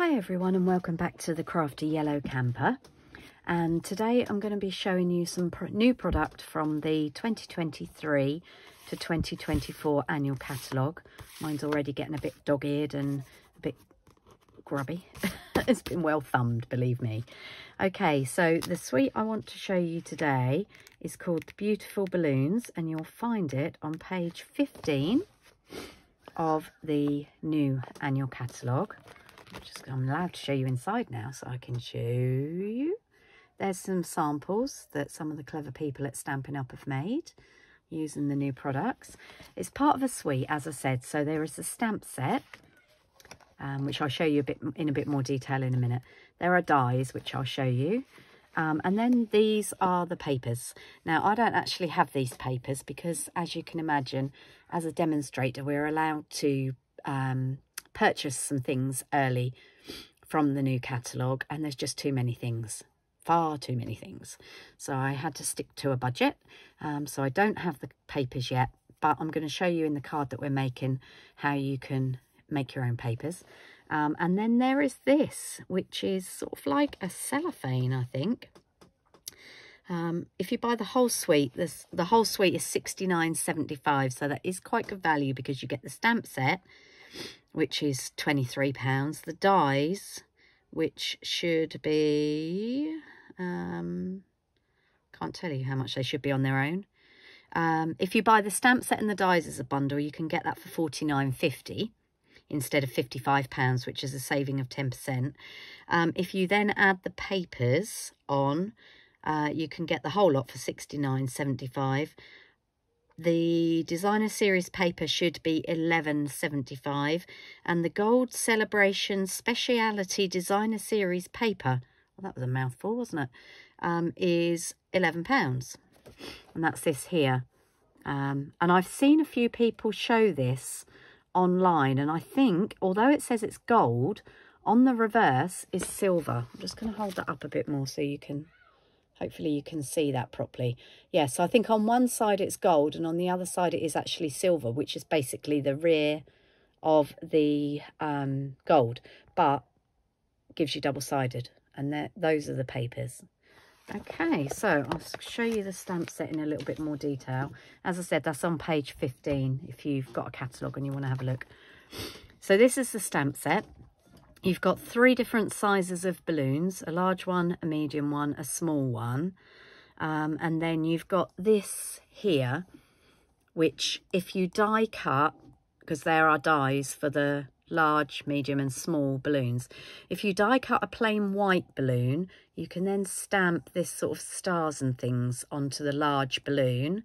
Hi everyone, and welcome back to the Crafty Yellow Camper. And today I'm going to be showing you some new product from the 2023 to 2024 annual catalogue. Mine's already getting a bit dog-eared and a bit grubby. It's been well thumbed, believe me. Okay, so the suite I want to show you today is called The Beautiful Balloons, and you'll find it on page 15 of the new annual catalogue. I'm allowed to show you inside now, so I can show you. There's some samples that some of the clever people at Stampin' Up have made using the new products. It's part of a suite, as I said, so there is a stamp set, which I'll show you in a bit more detail in a minute. There are dies, which I'll show you. And then these are the papers. Now, I don't actually have these papers because, as you can imagine, as a demonstrator, we're allowed to purchase some things early from the new catalogue, and there's just too many things, far too many things. So I had to stick to a budget. So I don't have the papers yet, but I'm going to show you in the card that we're making how you can make your own papers. And then there is this, which is sort of like a cellophane, I think. If you buy the whole suite, the whole suite is £69.75, so that is quite good value because you get the stamp set, which is £23, the dies, which should be, can't tell you how much they should be on their own. If you buy the stamp set and the dies as a bundle, you can get that for £49.50 instead of £55, which is a saving of 10%. If you then add the papers on, you can get the whole lot for £69.75. The designer series paper should be £11.75, and the gold celebration speciality designer series paper, well, that was a mouthful, wasn't it, is £11, and that's this here. And I've seen a few people show this online, and I think, although it says it's gold, on the reverse is silver. I'm just going to hold that up a bit more so you can, hopefully you can see that properly. Yes, so I think on one side it's gold and on the other side it is actually silver, which is basically the rear of the gold, but gives you double-sided, and those are the papers. Okay, so I'll show you the stamp set in a little bit more detail. As I said, that's on page 15 if you've got a catalogue and you want to have a look. So this is the stamp set. You've got 3 different sizes of balloons, a large one, a medium one, a small one. And then you've got this here, which if you die cut, because there are dies for the large, medium and small balloons. If you die cut a plain white balloon, you can then stamp this sort of stars and things onto the large balloon,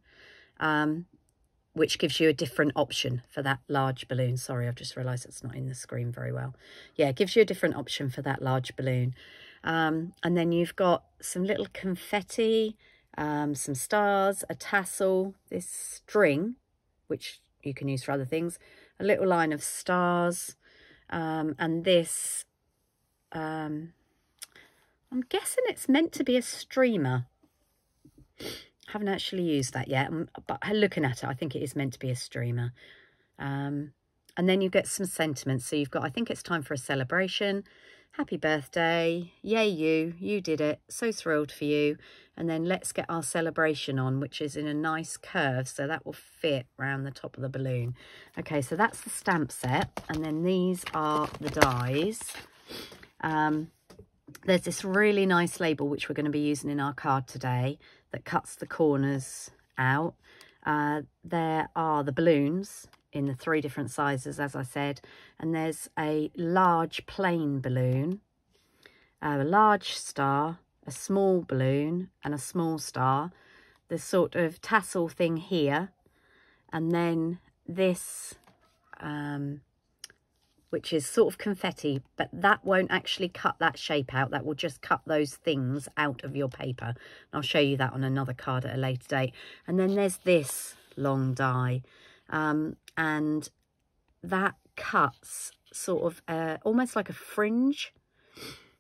which gives you a different option for that large balloon. Sorry, I've just realised it's not in the screen very well. Yeah, it gives you a different option for that large balloon. And then you've got some little confetti, some stars, a tassel, this string, which you can use for other things, a little line of stars, and this, I'm guessing it's meant to be a streamer. Haven't actually used that yet, but looking at it, I think it is meant to be a streamer. And then you get some sentiments. So you've got, I think it's time for a celebration. Happy birthday. Yay, you did it. So thrilled for you. And then let's get our celebration on, which is in a nice curve. So that will fit around the top of the balloon. Okay, so that's the stamp set. And then these are the dies. There's this really nice label, which we're going to be using in our card today, that cuts the corners out. There are the balloons in the 3 different sizes, as I said, and there's a large plain balloon, a large star, a small balloon and a small star, the sort of tassel thing here, and then this which is sort of confetti, but that won't actually cut that shape out. That will just cut those things out of your paper. And I'll show you that on another card at a later date. And then there's this long die, and that cuts sort of almost like a fringe.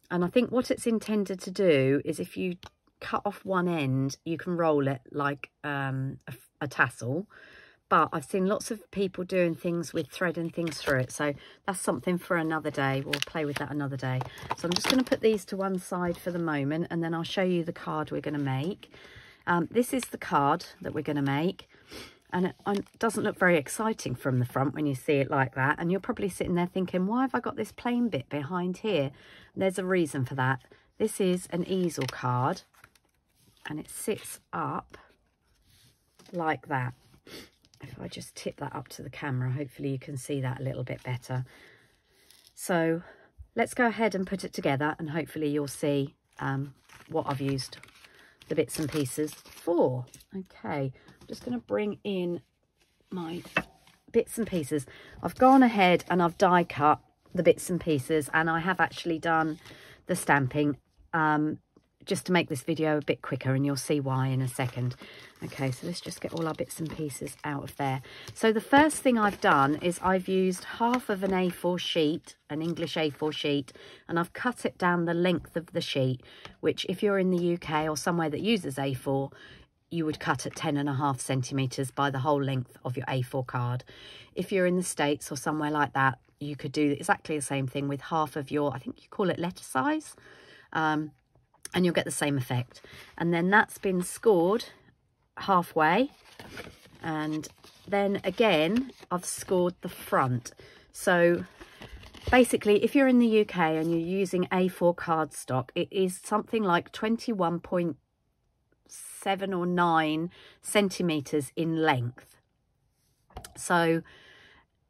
And I think what it's intended to do is if you cut off one end, you can roll it like a tassel. but I've seen lots of people doing things with thread and things through it, so that's something for another day. We'll play with that another day. So I'm just going to put these to one side for the moment, and then I'll show you the card we're going to make. This is the card that we're going to make, and it doesn't look very exciting from the front when you see it like that, and you're probably sitting there thinking, why have I got this plain bit behind here? There's a reason for that. This is an easel card, and it sits up like that. If I just tip that up to the camera, hopefully you can see that a little bit better. So let's go ahead and put it together, and hopefully you'll see what I've used the bits and pieces for. Okay, I'm just going to bring in my bits and pieces. I've gone ahead and I've die cut the bits and pieces, and I have actually done the stamping just to make this video a bit quicker, and you'll see why in a second. Okay, so let's just get all our bits and pieces out of there. So the first thing I've done is I've used half of an A4 sheet, an English A4 sheet, and I've cut it down the length of the sheet, which if you're in the UK or somewhere that uses A4, you would cut at 10.5 centimetres by the whole length of your A4 card. If you're in the States or somewhere like that, you could do exactly the same thing with half of your, I think you call it letter size, and you'll get the same effect. And then that's been scored halfway, and then again I've scored the front. So basically, if you're in the UK and you're using A4 cardstock, it is something like 21.7 or 9 centimetres in length. So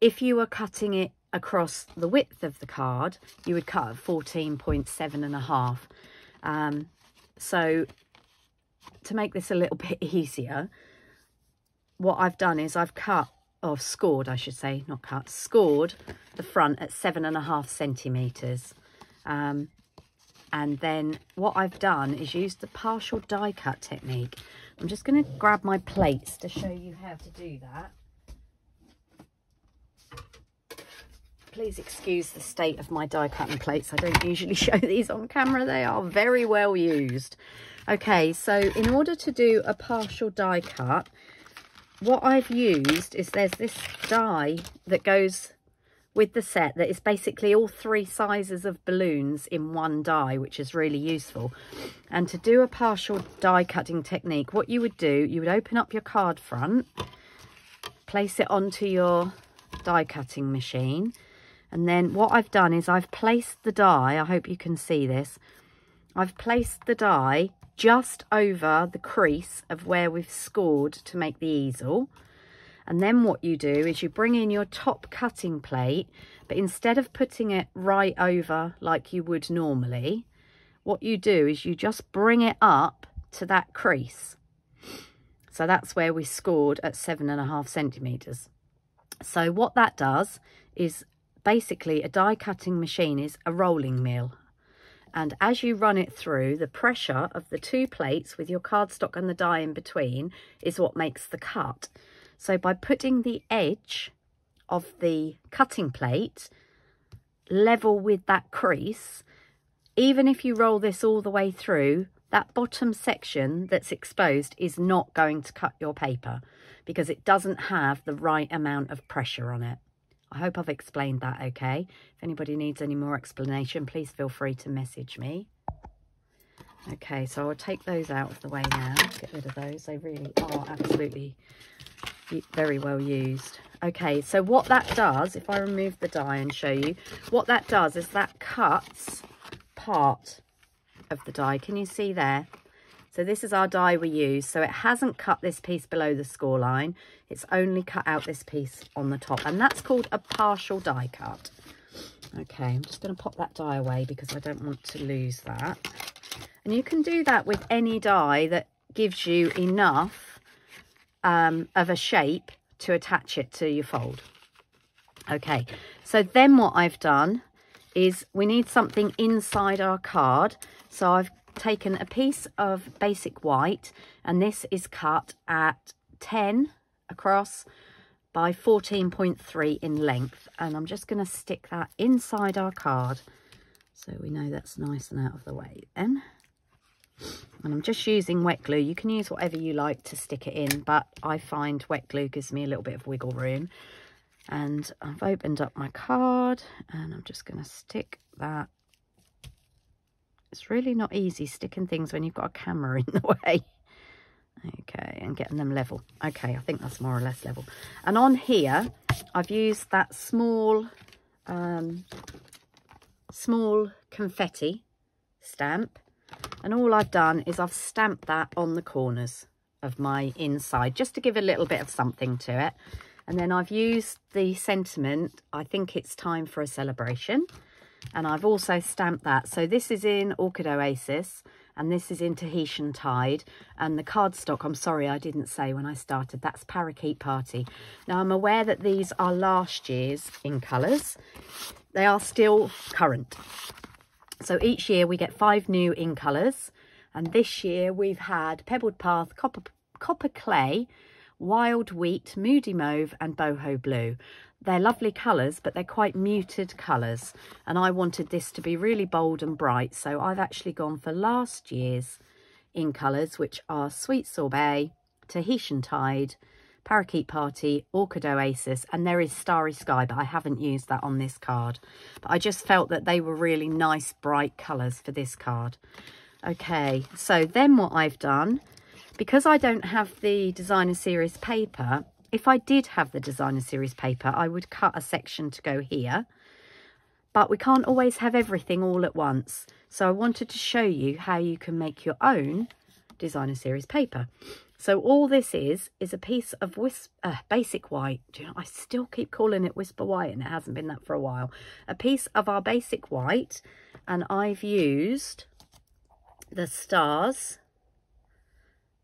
if you were cutting it across the width of the card, you would cut at 14.7.5. So to make this a little bit easier, what I've done is I've cut, or scored I should say, not cut, scored the front at 7.5 centimetres. And then what I've done is used the partial die cut technique. I'm just going to grab my plates to show you how to do that. Please excuse the state of my die cutting plates. I don't usually show these on camera. They are very well used. Okay, so in order to do a partial die cut, what I've used is there's this die that goes with the set that is basically all 3 sizes of balloons in one die, which is really useful. And to do a partial die cutting technique, what you would do, you would open up your card front, place it onto your die cutting machine, and then what I've done is I've placed the die, I hope you can see this, I've placed the die just over the crease of where we've scored to make the easel. And then what you do is you bring in your top cutting plate, but instead of putting it right over like you would normally, what you do is you just bring it up to that crease. So that's where we scored at 7.5 centimetres. So what that does is basically a die cutting machine is a rolling mill. And as you run it through, the pressure of the 2 plates with your cardstock and the die in between is what makes the cut. So by putting the edge of the cutting plate level with that crease, even if you roll this all the way through, that bottom section that's exposed is not going to cut your paper because it doesn't have the right amount of pressure on it. I hope I've explained that okay. If anybody needs any more explanation, please feel free to message me. Okay, so I'll take those out of the way now. Get rid of those. They really are absolutely very well used. Okay, so what that does, if I remove the die and show you, what that does is that cuts part of the die. Can you see there? So this is our die we use. So it hasn't cut this piece below the score line. It's only cut out this piece on the top. And that's called a partial die cut. Okay, I'm just going to pop that die away because I don't want to lose that. And you can do that with any die that gives you enough of a shape to attach it to your fold. Okay, so then what I've done is we need something inside our card. So I've taken a piece of basic white, and this is cut at 10 across by 14.3 in length, and I'm just going to stick that inside our card so we know that's nice and out of the way then. And I'm just using wet glue. You can use whatever you like to stick it in, but I find wet glue gives me a little bit of wiggle room. And I've opened up my card and I'm just going to stick that. It's really not easy sticking things when you've got a camera in the way. Okay, and getting them level. Okay, I think that's more or less level. And on here, I've used that small confetti stamp. And all I've done is I've stamped that on the corners of my inside, just to give a little bit of something to it. And then I've used the sentiment, I think it's time for a celebration. And I've also stamped that. So this is in Orchid Oasis and this is in Tahitian Tide. And the cardstock, I'm sorry, I didn't say when I started, that's Parakeet Party. Now I'm aware that these are last year's in colours. They are still current. So each year we get 5 new in colours. And this year we've had Pebbled Path, Copper Clay, Wild Wheat, Moody Mauve and Boho Blue. They're lovely colours, but they're quite muted colours. And I wanted this to be really bold and bright. So I've actually gone for last year's in colours, which are Sweet Sorbet, Tahitian Tide, Parakeet Party, Orchid Oasis, and there is Starry Sky, but I haven't used that on this card. But I just felt that they were really nice, bright colours for this card. Okay, so then what I've done, because I don't have the designer series paper, if I did have the designer series paper, I would cut a section to go here. But we can't always have everything all at once. So I wanted to show you how you can make your own designer series paper. So all this is a piece of basic white. Do you know, I still keep calling it Whisper White and it hasn't been that for a while. A piece of our basic white, and I've used the stars,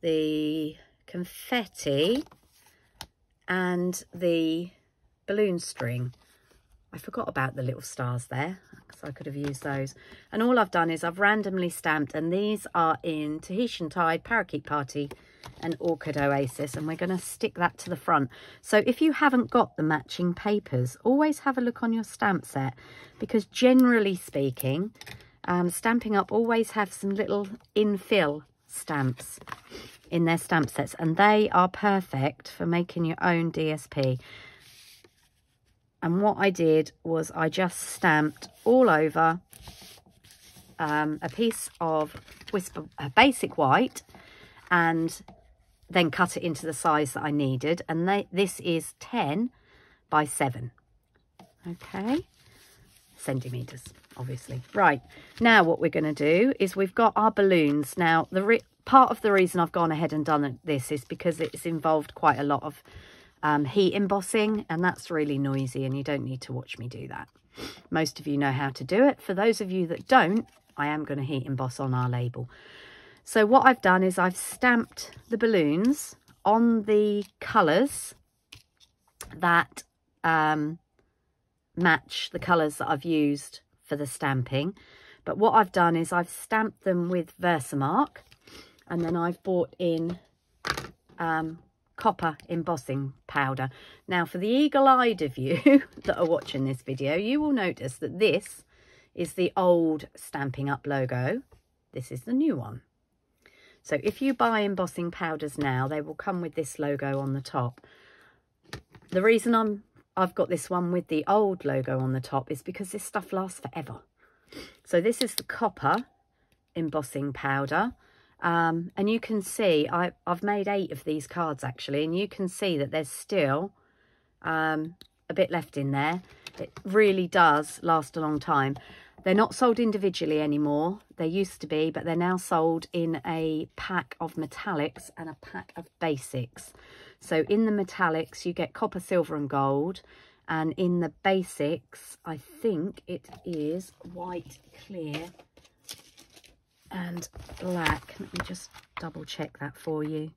the confetti and the balloon string. I forgot about the little stars there, because I could have used those. And all I've done is I've randomly stamped, and these are in Tahitian Tide, Parakeet Party and Orchid Oasis, and we're going to stick that to the front. So if you haven't got the matching papers, always have a look on your stamp set, because generally speaking, Stampin' Up always have some little infill stamps in their stamp sets, and they are perfect for making your own DSP. And what I did was I just stamped all over a piece of basic white, and then cut it into the size that I needed. And this is 10 by 7. Okay, centimetres, obviously. Right, now what we're going to do is we've got our balloons. Now, part of the reason I've gone ahead and done this is because it's involved quite a lot of heat embossing, and that's really noisy, and you don't need to watch me do that. Most of you know how to do it. For those of you that don't, I am going to heat emboss on our label. So what I've done is I've stamped the balloons on the colours that match the colours that I've used for the stamping. But what I've done is I've stamped them with Versamark, and then I've bought in copper embossing powder. Now, for the eagle-eyed of you that are watching this video, you will notice that this is the old Stampin' Up logo. This is the new one. So if you buy embossing powders now, they will come with this logo on the top. The reason I've got this one with the old logo on the top is because this stuff lasts forever. So this is the copper embossing powder. And you can see I've made 8 of these cards actually, and you can see that there's still a bit left in there. It really does last a long time. They're not sold individually anymore. They used to be, but they're now sold in a pack of metallics and a pack of basics. So in the metallics you get copper, silver and gold, and in the basics I think it is white, clear and black. Let me just double check that for you.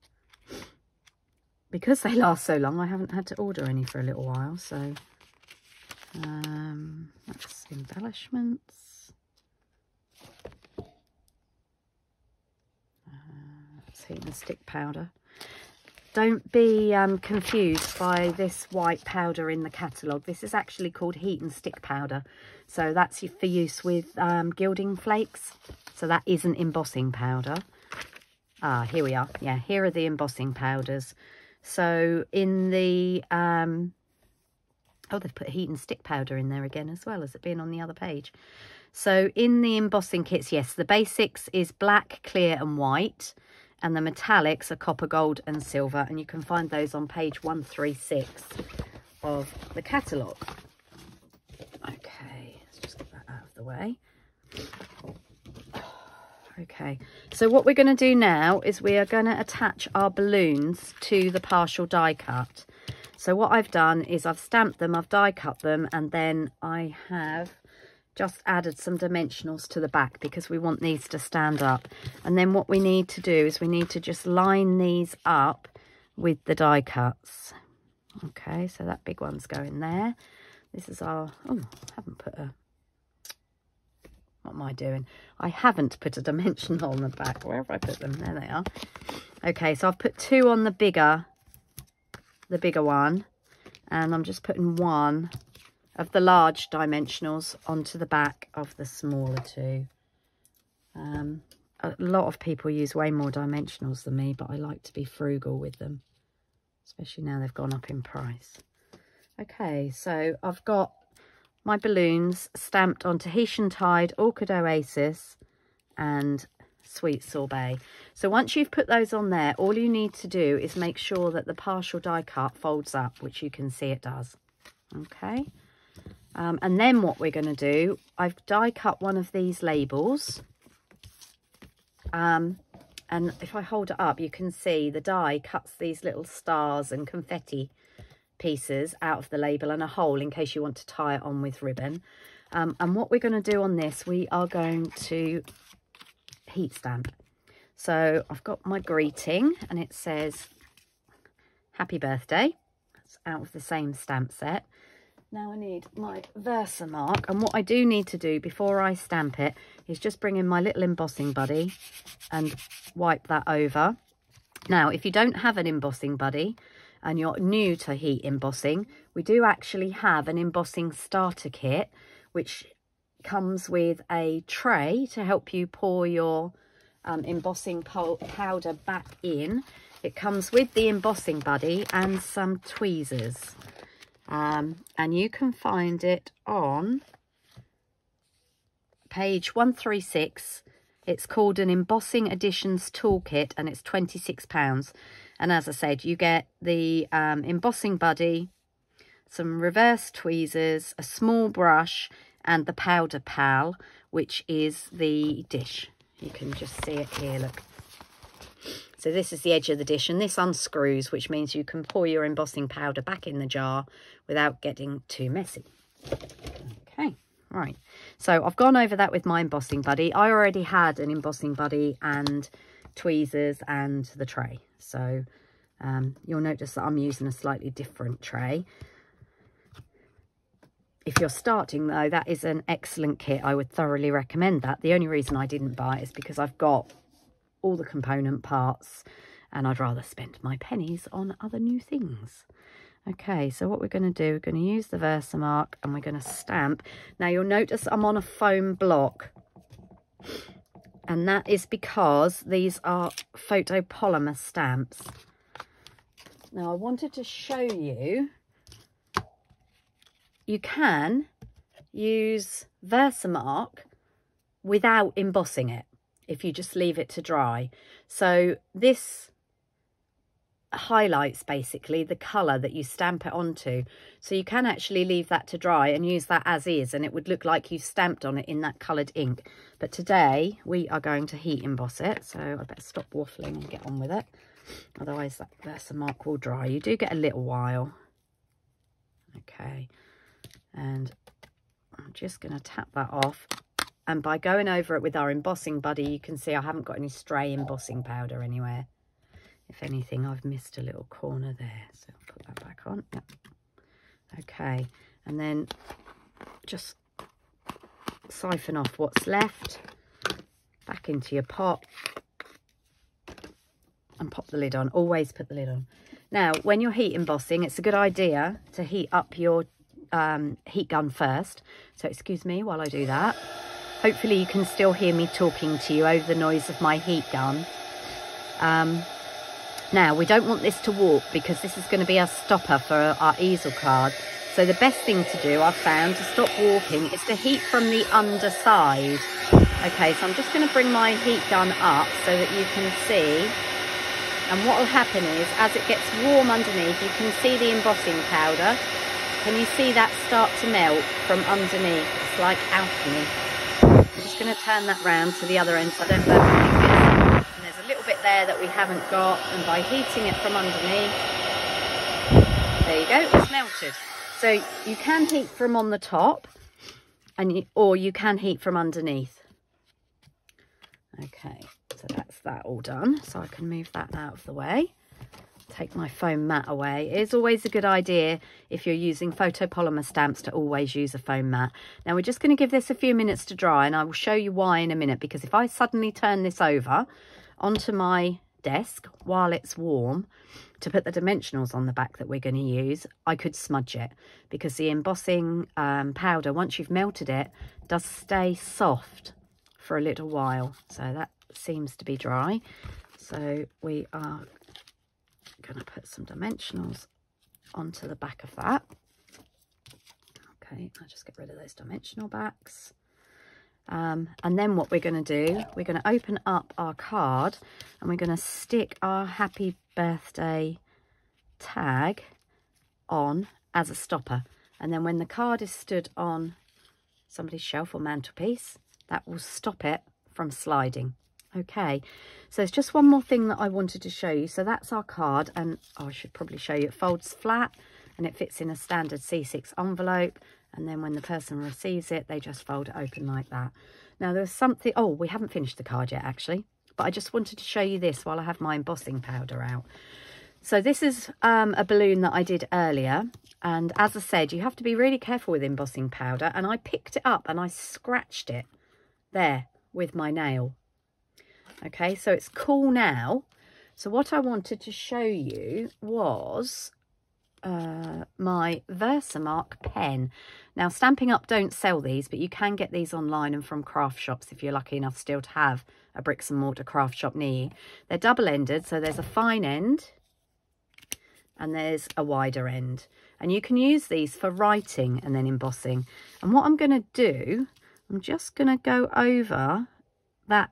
Because they last so long, I haven't had to order any for a little while. So that's embellishments. That's heat and stick powder. don't be confused by this white powder in the catalogue. This is actually called heat and stick powder. So that's for use with gilding flakes. So that isn't embossing powder. Ah, here we are. Yeah, here are the embossing powders. So in the... oh, they've put heat and stick powder in there again as well as it being on the other page. So in the embossing kits, yes, the basics is black, clear and white. And the metallics are copper, gold and silver. And you can find those on page 136 of the catalogue. Okay, let's just get that out of the way. Okay, so what we're going to do now is we are going to attach our balloons to the partial die cut. So what I've done is I've stamped them, I've die cut them, and then I have just added some dimensionals to the back because we want these to stand up. And then what we need to do is we need to just line these up with the die cuts. Okay, so that big one's going there. This is our... oh, I haven't put a... what am I doing? I haven't put a dimensional on the back. Where have I put them? There they are. Okay, so I've put two on the bigger one, and I'm just putting one of the large dimensionals onto the back of the smaller two. A lot of people use way more dimensionals than me, but I like to be frugal with them, especially now they've gone up in price. Okay, so I've got my balloons stamped on Tahitian Tide, Orchid Oasis and Sweet Sorbet. So once you've put those on there, all you need to do is make sure that the partial die cut folds up, which you can see it does. Okay. And then what we're going to do, I've die cut one of these labels. And if I hold it up, you can see the die cuts these little stars and confetti pieces out of the label and a hole in case you want to tie it on with ribbon. And what we're going to do on this, we are going to heat stamp. So I've got my greeting and it says happy birthday. It's out of the same stamp set. Now I need my Versamark, and what I do need to do before I stamp it is just bring in my little embossing buddy and wipe that over. Now, if you don't have an embossing buddy and you're new to heat embossing, we do actually have an embossing starter kit, which comes with a tray to help you pour your embossing powder back in. It comes with the embossing buddy and some tweezers. And you can find it on page 136. It's called an Embossing Additions Toolkit and it's £26. And as I said, you get the embossing buddy, some reverse tweezers, a small brush and the powder pal, which is the dish. You can just see it here, look. So this is the edge of the dish and this unscrews, which means you can pour your embossing powder back in the jar without getting too messy. Okay, right. So I've gone over that with my embossing buddy. I already had an embossing buddy and tweezers and the tray. So you'll notice that I'm using a slightly different tray. If you're starting though, that is an excellent kit. I would thoroughly recommend that. The only reason I didn't buy it is because I've got all the component parts and I'd rather spend my pennies on other new things. Okay, so what we're going to do, we're going to use the Versamark and we're going to stamp. Now you'll notice I'm on a foam block, and that is because these are photopolymer stamps. Now I wanted to show you, you can use Versamark without embossing it if you just leave it to dry. So this highlights basically the colour that you stamp it onto. So you can actually leave that to dry and use that as is, and it would look like you've stamped on it in that coloured ink. But today we are going to heat emboss it, so I better stop waffling and get on with it. Otherwise that Versamark will dry. You do get a little while. Okay, and I'm just going to tap that off. And by going over it with our embossing buddy, you can see I haven't got any stray embossing powder anywhere. If anything, I've missed a little corner there. So I'll put that back on. Yep. Okay, and then just siphon off what's left back into your pot. and pop the lid on. Always put the lid on. Now, when you're heat embossing, it's a good idea to heat up your heat gun first. So excuse me while I do that. Hopefully you can still hear me talking to you over the noise of my heat gun. Now, we don't want this to warp because this is going to be our stopper for our easel card. So the best thing to do, I've found, to stop warping is to heat from the underside. Okay, so I'm just going to bring my heat gun up so that you can see. And what will happen is, as it gets warm underneath, you can see the embossing powder. Can you see that start to melt from underneath? It's like alchemy. I'm just going to turn that round to the other end so I don't burn my fingers. And there's a little bit there that we haven't got, and by heating it from underneath, there you go, it's melted. So you can heat from on the top, or you can heat from underneath. Okay, so that's that all done. So I can move that out of the way. Take my foam mat away. It is always a good idea if you're using photopolymer stamps to always use a foam mat. Now we're just going to give this a few minutes to dry, and I will show you why in a minute, because if I suddenly turn this over onto my desk while it's warm to put the dimensionals on the back that we're going to use, I could smudge it, because the embossing powder, once you've melted it, does stay soft for a little while. So that seems to be dry. So we are going to put some dimensionals onto the back of that. Okay, I'll just get rid of those dimensional backs. And then what we're going to do, we're going to open up our card and we're going to stick our happy birthday tag on as a stopper. And then when the card is stood on somebody's shelf or mantelpiece, that will stop it from sliding. Okay, so it's just one more thing that I wanted to show you. So that's our card, and I should probably show you. It folds flat and it fits in a standard C6 envelope, and then when the person receives it, they just fold it open like that. Now there's something, oh, we haven't finished the card yet actually, but I just wanted to show you this while I have my embossing powder out. So this is a balloon that I did earlier, and as I said, you have to be really careful with embossing powder, and I picked it up and I scratched it there with my nail. Okay, so it's cool now. So what I wanted to show you was my Versamark pen. Now, Stampin' Up don't sell these, but you can get these online and from craft shops if you're lucky enough still to have a bricks and mortar craft shop near you. They're double-ended, so there's a fine end and there's a wider end. And you can use these for writing and then embossing. And what I'm going to do, I'm just going to go over that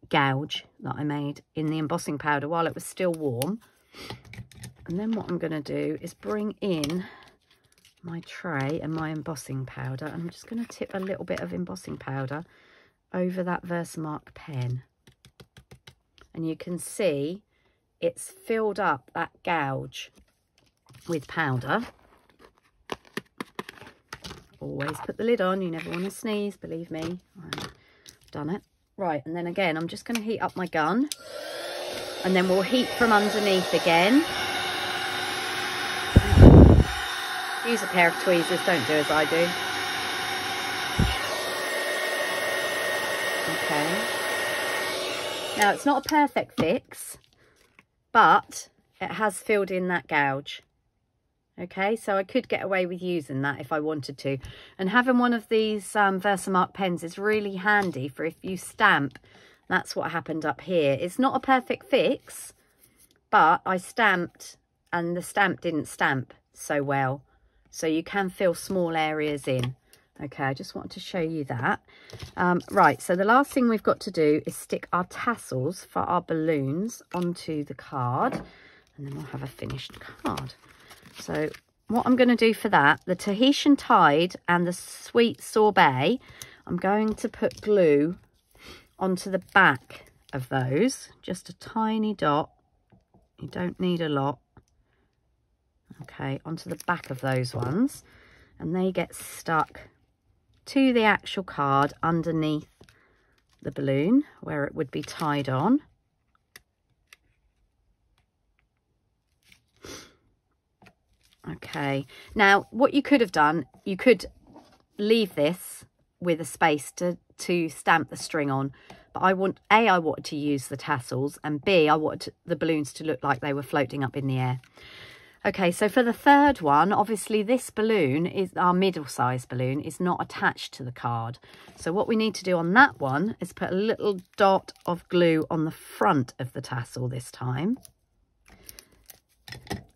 gouge that I made in the embossing powder while it was still warm. And then what I'm going to do is bring in my tray and my embossing powder. And I'm just going to tip a little bit of embossing powder over that Versamark pen. And you can see it's filled up that gouge with powder. Always put the lid on. You never want to sneeze, believe me. I've done it. Right, and then again, I'm just going to heat up my gun. And then we'll heat from underneath again. Use a pair of tweezers, don't do as I do. Okay. Now, it's not a perfect fix, but it has filled in that gouge. Okay, so I could get away with using that if I wanted to. And having one of these Versamark pens is really handy for if you stamp. That's what happened up here. It's not a perfect fix, but I stamped and the stamp didn't stamp so well. So you can fill small areas in. Okay, I just wanted to show you that. Right, so the last thing we've got to do is stick our tassels for our balloons onto the card. And then we'll have a finished card. So what I'm going to do for that, the Tahitian Tide and the Sweet Sorbet, I'm going to put glue onto the back of those. Just a tiny dot. You don't need a lot. Okay, onto the back of those ones. And they get stuck to the actual card underneath the balloon where it would be tied on. Okay, now what you could have done, you could leave this with a space to stamp the string on, but I wanted to use the tassels, and B, I wanted the balloons to look like they were floating up in the air. Okay, so for the third one, obviously this balloon is our middle-sized balloon, is not attached to the card. So what we need to do on that one is put a little dot of glue on the front of the tassel this time.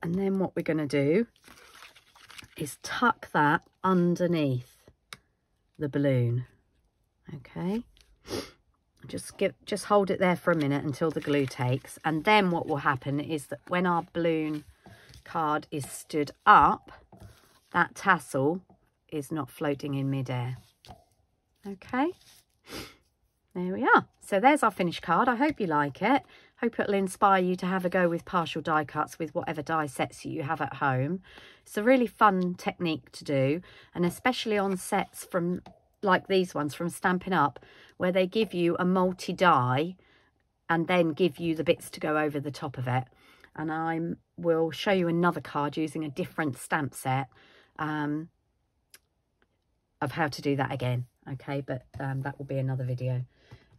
And then what we're going to do is tuck that underneath the balloon. Okay, just hold it there for a minute until the glue takes, and then what will happen is that when our balloon card is stood up, that tassel is not floating in midair. Okay, there we are. So there's our finished card. I hope you like it. Hope it'll inspire you to have a go with partial die cuts with whatever die sets you have at home. It's a really fun technique to do, and especially on sets from like these ones from Stampin' Up, where they give you a multi-die and then give you the bits to go over the top of it. And I will show you another card using a different stamp set of how to do that again. Okay, but that will be another video.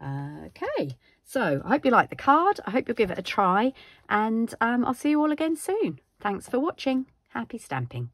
Okay, so I hope you like the card. I hope you'll give it a try, and I'll see you all again soon. Thanks for watching. Happy stamping.